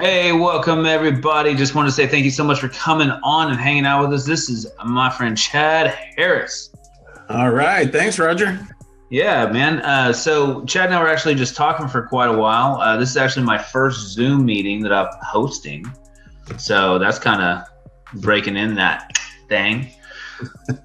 Hey, welcome everybody. Just want to say thank you so much for coming on and hanging out with us. This is my friend Chad Harris. All right. Thanks, Roger. Yeah, man. So Chad and I were actually just talking for quite a while. This is actually my first Zoom meeting that I'm hosting. So that's kind of breaking in that thing.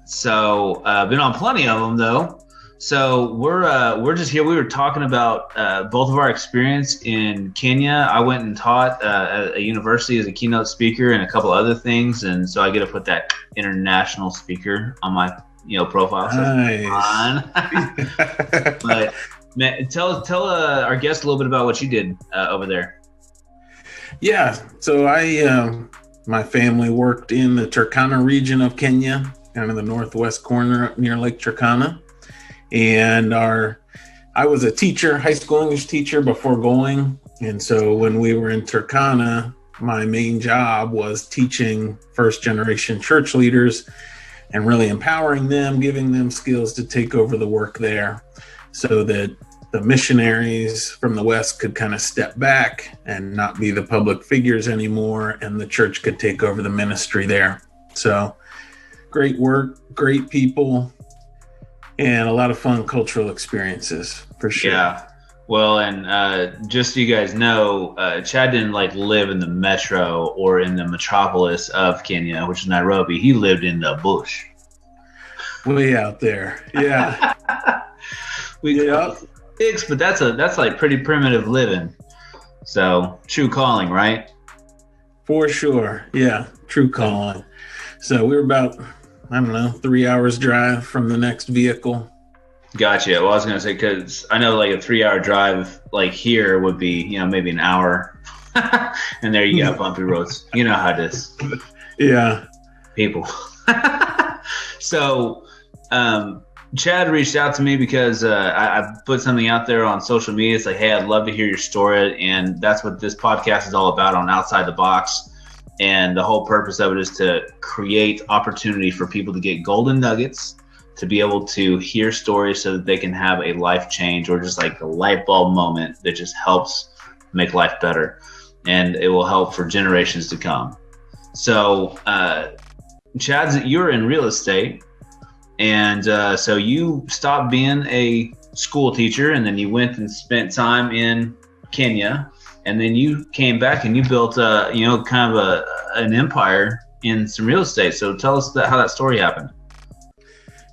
So been on plenty of them though. So we're just here. We were talking about both of our experience in Kenya. I went and taught at a university as a keynote speaker and a couple other things, and so I get to put that international speaker on my profile. So nice. But man, tell our guest a little bit about what you did over there. Yeah. So my family worked in the Turkana region of Kenya, kind of the northwest corner near Lake Turkana. And I was a teacher, high school English teacher before going. And so when we were in Turkana, my main job was teaching first generation church leaders and really empowering them, giving them skills to take over the work there so that the missionaries from the West could kind of step back and not be the public figures anymore, and the church could take over the ministry there. So great work, great people, and a lot of fun cultural experiences for sure. Yeah. Well, and just so you guys know, Chad didn't live in the metro or in the metropolis of Kenya, which is Nairobi. He lived in the bush. Way out there. Yeah. But that's like pretty primitive living. So true calling, right? For sure. Yeah. True calling. So we were about, 3 hours drive from the next vehicle. Gotcha. Well, I was going to say, because I know a 3 hour drive here would be, maybe an hour. And there you got bumpy roads. You know how it is. Yeah. People. So Chad reached out to me because I put something out there on social media. It's like, hey, I'd love to hear your story. And that's what this podcast is all about, on Outside the Box. And the whole purpose of it is to create opportunity for people to get golden nuggets, to be able to hear stories so that they can have a life change, or just the light bulb moment that just helps make life better. And it will help for generations to come. So you're in real estate. And so you stopped being a school teacher, and then you went and spent time in Kenya. And then you came back and you built, kind of an empire in some real estate. So tell us how that story happened.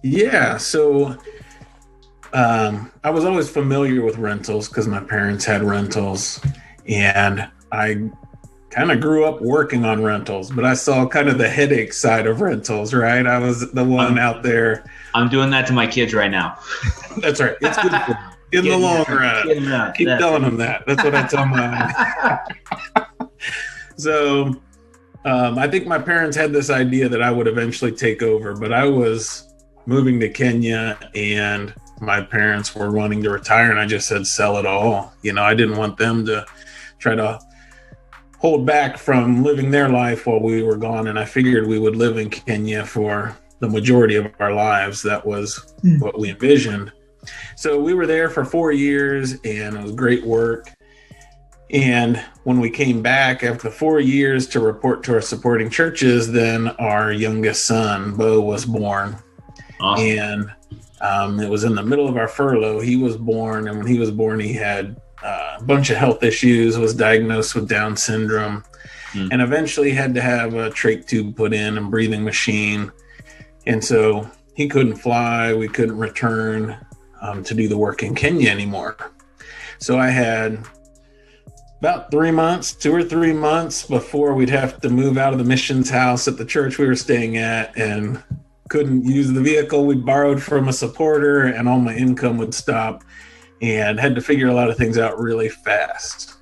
Yeah. So I was always familiar with rentals because my parents had rentals, and I kind of grew up working on rentals, but I saw kind of the headache side of rentals, right? I was the one out there. I'm doing that to my kids right now. That's right. It's good for them. In the long run. Keep telling them that. That's what I tell mine. So I think my parents had this idea that I would eventually take over, but I was moving to Kenya and my parents were wanting to retire, and I just said, sell it all. I didn't want them to try to hold back from living their life while we were gone. And I figured we would live in Kenya for the majority of our lives. That was what we envisioned. So we were there for 4 years, and it was great work. And when we came back after 4 years to report to our supporting churches, then our youngest son, Bo, was born. Awesome. And it was in the middle of our furlough. He was born, and when he was born, he had a bunch of health issues, was diagnosed with Down syndrome, and eventually had to have a trach tube put in and breathing machine. And so he couldn't fly. We couldn't return to do the work in Kenya anymore. So I had about 2 or 3 months before we'd have to move out of the missions house at the church we were staying at, and couldn't use the vehicle we'd borrowed from a supporter, and all my income would stop, and had to figure a lot of things out really fast.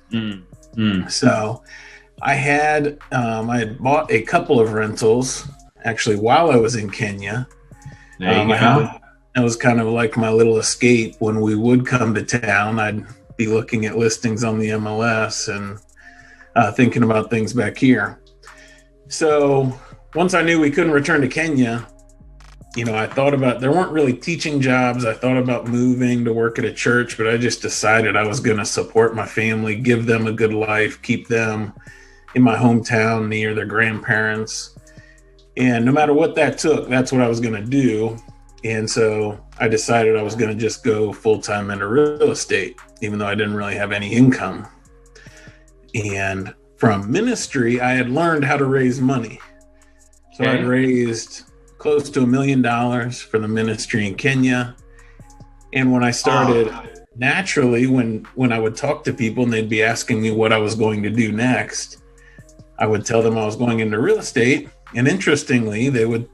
So I had bought a couple of rentals actually while I was in Kenya. It was kind of like my little escape. When we would come to town, I'd be looking at listings on the MLS and thinking about things back here. So once I knew we couldn't return to Kenya, I thought about, there weren't really teaching jobs. I thought about moving to work at a church, but I just decided I was going to support my family, give them a good life, keep them in my hometown near their grandparents. And no matter what that took, that's what I was going to do. And so I decided I was going to just go full-time into real estate, even though I didn't really have any income. And from ministry, I had learned how to raise money. So I'd raised close to $1 million for the ministry in Kenya. And when I started, naturally, when I would talk to people and they'd be asking me what I was going to do next, I would tell them I was going into real estate. And interestingly, they would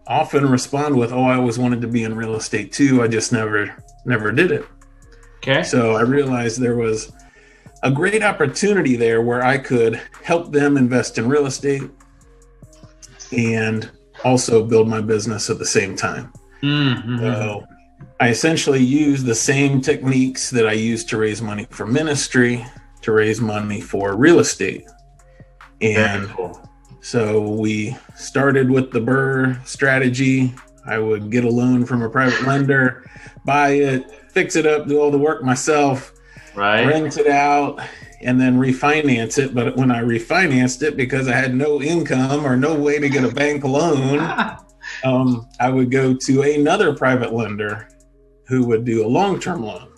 often respond with, I always wanted to be in real estate too. I just never did it. Okay. So I realized there was a great opportunity there where I could help them invest in real estate and also build my business at the same time. Mm-hmm. So I essentially use the same techniques that I used to raise money for ministry to raise money for real estate. And so we started with the BRRRR strategy. I would get a loan from a private lender, buy it, fix it up, do all the work myself, rent it out, and then refinance it. But when I refinanced it, because I had no income or no way to get a bank loan, I would go to another private lender who would do a long-term loan.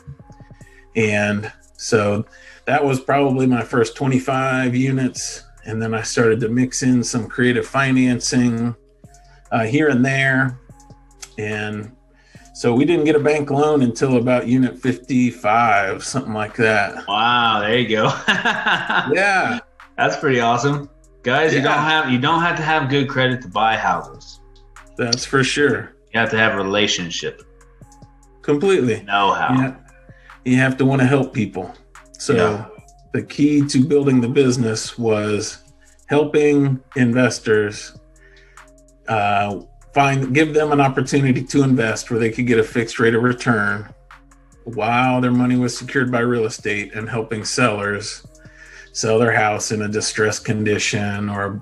And so that was probably my first 25 units. And then I started to mix in some creative financing here and there. And so we didn't get a bank loan until about unit 55, something like that. Wow, there you go. Yeah. That's pretty awesome. Guys, you don't have to have good credit to buy houses. That's for sure. You have to have a relationship. Completely. Know-how. Yeah. You have to want to help people. So the key to building the business was helping investors give them an opportunity to invest where they could get a fixed rate of return while their money was secured by real estate, and helping sellers sell their house in a distressed condition or a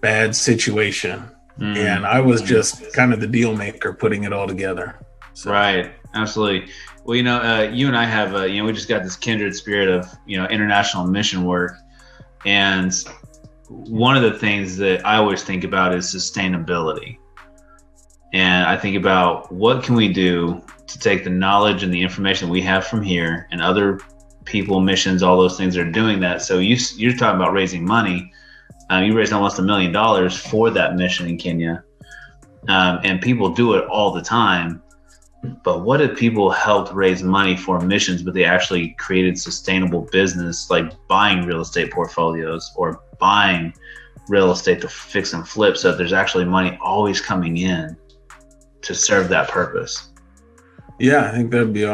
bad situation. And I was just kind of the deal maker, putting it all together. So. Right. Absolutely. Well, you and I have, we just got this kindred spirit of, international mission work. And one of the things that I always think about is sustainability. And I think about what can we do to take the knowledge and the information we have from here and other people, missions, all those things that are doing that. So you're talking about raising money. You raised almost $1 million for that mission in Kenya. And people do it all the time. But what if people helped raise money for missions, but they actually created sustainable business, like buying real estate portfolios or buying real estate to fix and flip, so that there's actually money always coming in to serve that purpose? Yeah, I think that'd be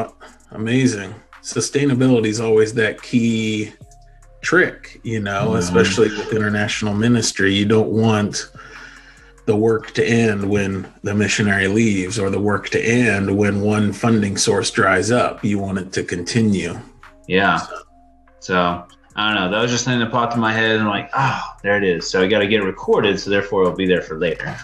amazing. Sustainability is always that key trick, especially with international ministry. You don't want the work to end when the missionary leaves, or the work to end when one funding source dries up. You want it to continue. Yeah. So I don't know. That was just something that popped in my head, and I'm like, there it is. So I got to get it recorded, so therefore it'll be there for later.